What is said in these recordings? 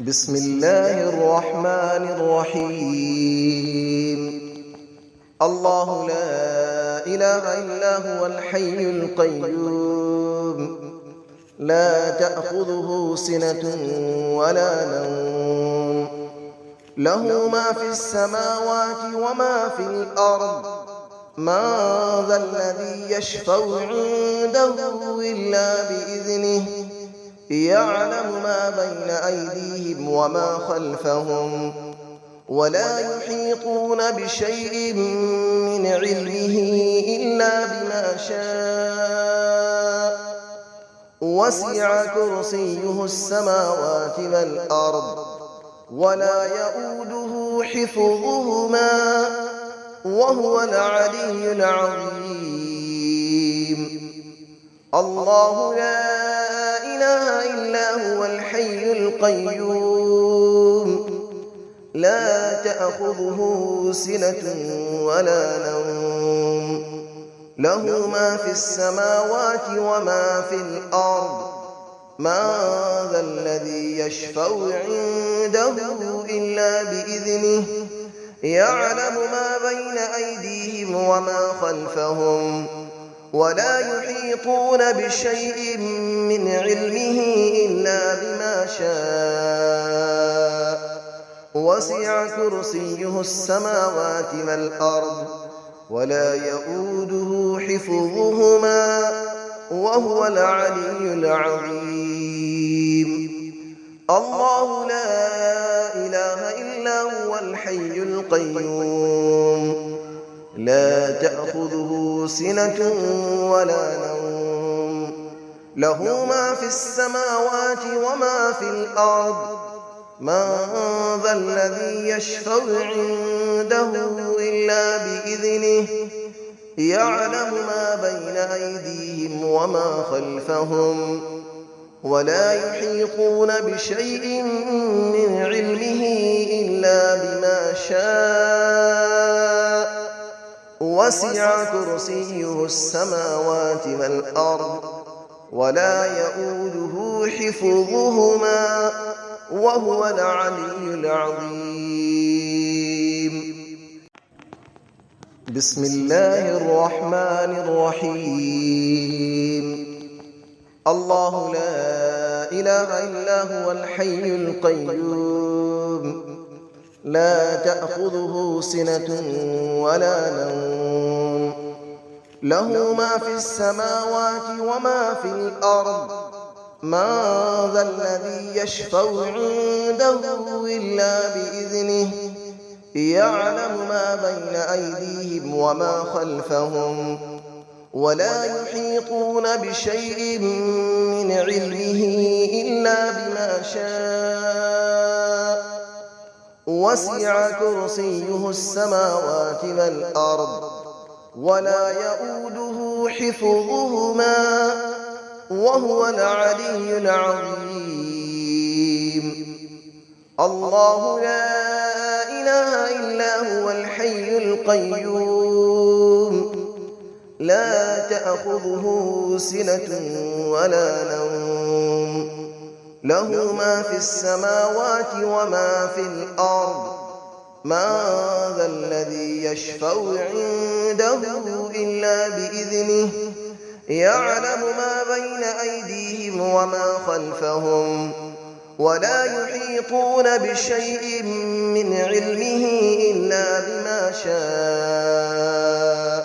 بسم الله الرحمن الرحيم. الله لا إله إلا هو الحي القيوم، لا تأخذه سنة ولا نوم، له ما في السماوات وما في الأرض. من ذا الذي يشفع عنده إلا بإذنه، يعلم ما بين أيديهم وما خلفهم، ولا يحيطون بشيء من علمه إلا بما شاء. وسع كرسيه السماوات والأرض، ولا يؤوده حفظهما، وهو العلي العظيم. الله لا إله إلا هو الحي القيوم، لا تأخذه سنة ولا نوم، له ما في السماوات وما في الأرض. من ذا الذي يشفع عنده إلا بإذنه، يعلم ما بين أيديهم وما خلفهم، ولا يحيطون بشيء من علمه إلا بما شاء. وسع كرسيه السماوات والأرض، ولا يؤوده حفظهما، وهو العلي العظيم. الله لا إله إلا هو الحي القيوم، لا تأخذه سنة ولا نوم، له ما في السماوات وما في الأرض. من ذا الذي يشفع عنده إلا بإذنه، يعلم ما بين أيديهم وما خلفهم، ولا يحيطون بشيء من علمه إلا بما شاء. وسع كرسيه السماوات والأرض، ولا يؤوده حفظهما، وهو العلي العظيم. بسم الله الرحمن الرحيم. الله لا إله إلا هو الحي القيوم، لا تأخذه سنة ولا نوم، له ما في السماوات وما في الأرض. من ذا الذي يشفع عنده إلا بإذنه، يعلم ما بين أيديهم وما خلفهم، ولا يحيطون بشيء من علمه إلا بما شاء. وسع كرسيه السماوات والأرض، ولا يؤوده حفظهما، وهو العلي العظيم. الله لا إله إلا هو الحي القيوم، لا تأخذه سنة ولا نوم، له ما في السماوات وما في الأرض. من ذا الذي يشفع عنده إلا بإذنه، يعلم ما بين أيديهم وما خلفهم، ولا يحيطون بشيء من علمه إلا بما شاء.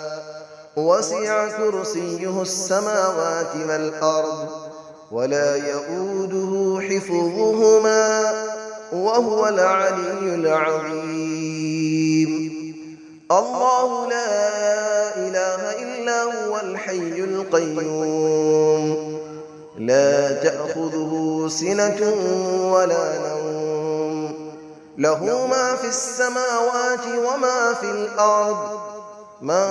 وسع كرسيه السماوات والأرض، ولا يؤوده حفظهما، وهو العلي العظيم. الله لا إله إلا هو الحي القيوم، لا تأخذه سنة ولا نوم، له ما في السماوات وما في الأرض. من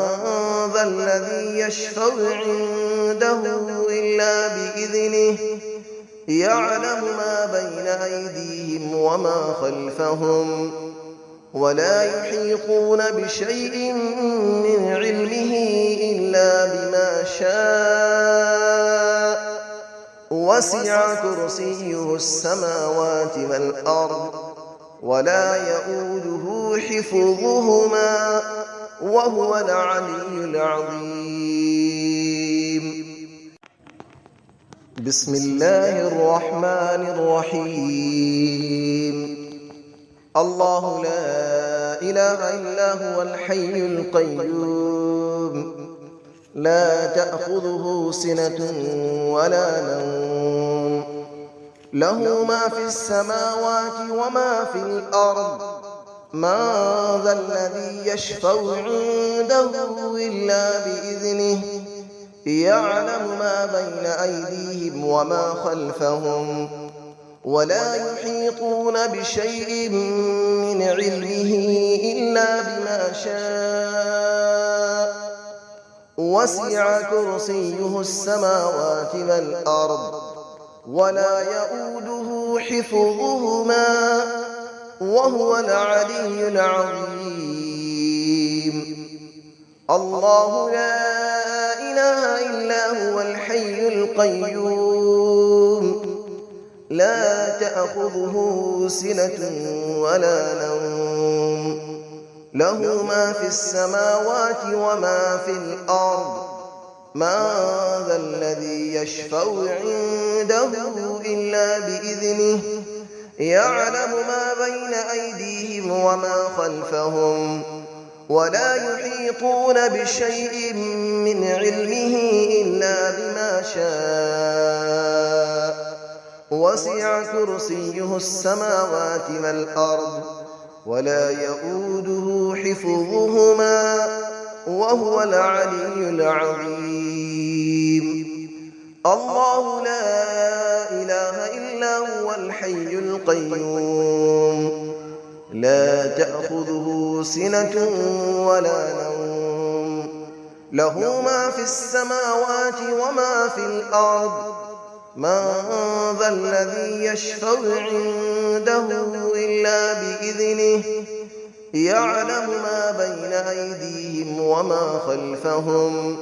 ذا الذي يشفع عنده إلا بإذنه، يعلم ما بين أيديهم وما خلفهم، ولا يحيطون بشيء من علمه إلا بما شاء. وسع كرسيه السماوات والأرض ولا يؤوده حفظهما وهو العلي العظيم. بسم الله الرحمن الرحيم. الله لا إله إلا هو الحي القيوم لا تأخذه سنة ولا نوم له ما في السماوات وما في الأرض من ذا الذي يشفع عنده إلا بإذنه يعلم ما بين أيديهم وما خلفهم ولا يحيطون بشيء من علمه إلا بما شاء وسع كرسيه السماوات والأرض ولا يؤوده حفظهما وهو العلي العظيم. الله لا إله إلا هو الحي القيوم لا تأخذه سنة ولا نوم له ما في السماوات وما في الأرض من ذا الذي يشفع عنده إلا بإذنه يعلم ما بين أيديهم وما خلفهم ولا يحيطون بشيء من علمه إلا بما شاء وسع كرسيه السماوات والأرض ولا يؤوده حفظهما وهو العلي العظيم. الله لا إله إلا هو الحي القيوم لا تأخذه سنة ولا نوم له ما في السماوات وما في الأرض من ذا الذي يشفع عنده إلا بإذنه يعلم ما بين أيديهم وما خلفهم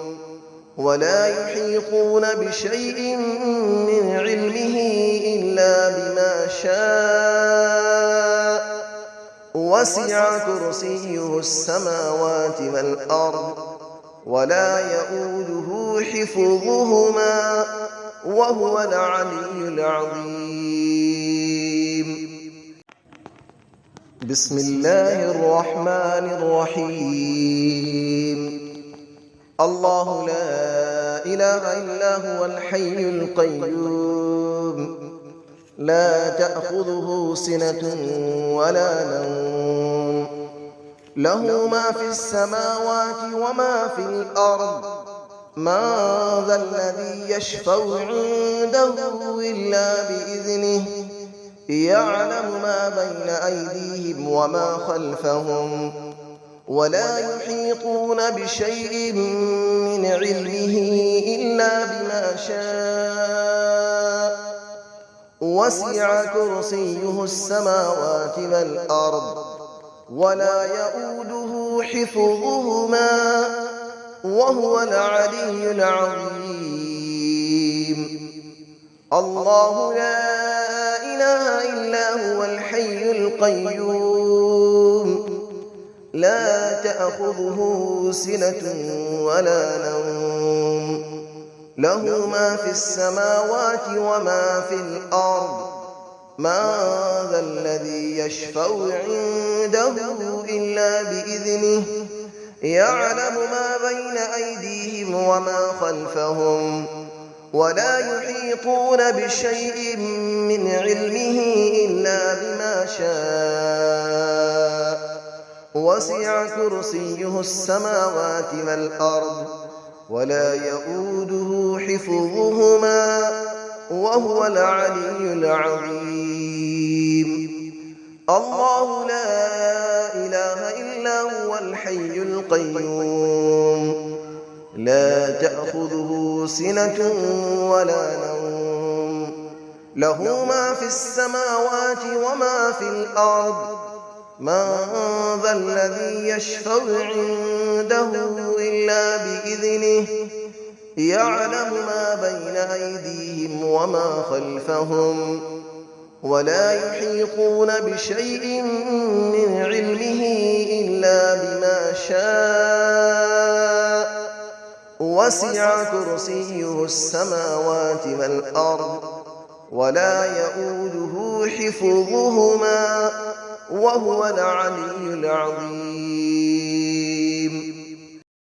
ولا يحيطون بشيء من علمه إلا بما شاء وسع كرسيه السماوات والأرض ولا يؤوده حفظهما وهو العلي العظيم. بسم الله الرحمن الرحيم. الله لا إله إلا هو الحي القيوم لا تأخذه سنة ولا نوم له ما في السماوات وما في الأرض من ذا الذي يشفع عنده إلا بإذنه يعلم ما بين أيديهم وما خلفهم ولا يحيطون بشيء من علمه إلا بما شاء وسع كرسيه السماوات والأرض ولا يؤوده حفظهما وهو العلي العظيم. الله لا إله إلا هو الحي القيوم لا تأخذه سنة ولا نوم له ما في السماوات وما في الأرض من ذا الذي يشفع عنده إلا بإذنه يعلم ما بين أيديهم وما خلفهم ولا يحيطون بشيء من علمه إلا بما شاء وسع كرسيه السماوات والأرض ولا يؤوده حفظهما وهو العلي العظيم. الله لا إله إلا هو الحي القيوم لا تأخذه سنة ولا نوم له ما في السماوات وما في الأرض من ذا الذي يشفع عنده إلا بإذنه يعلم ما بين أيديهم وما خلفهم ولا يحيطون بشيء من علمه إلا بما شاء وسع كرسيه السماوات والأرض ولا يئوده حفظهما وهو العلي العظيم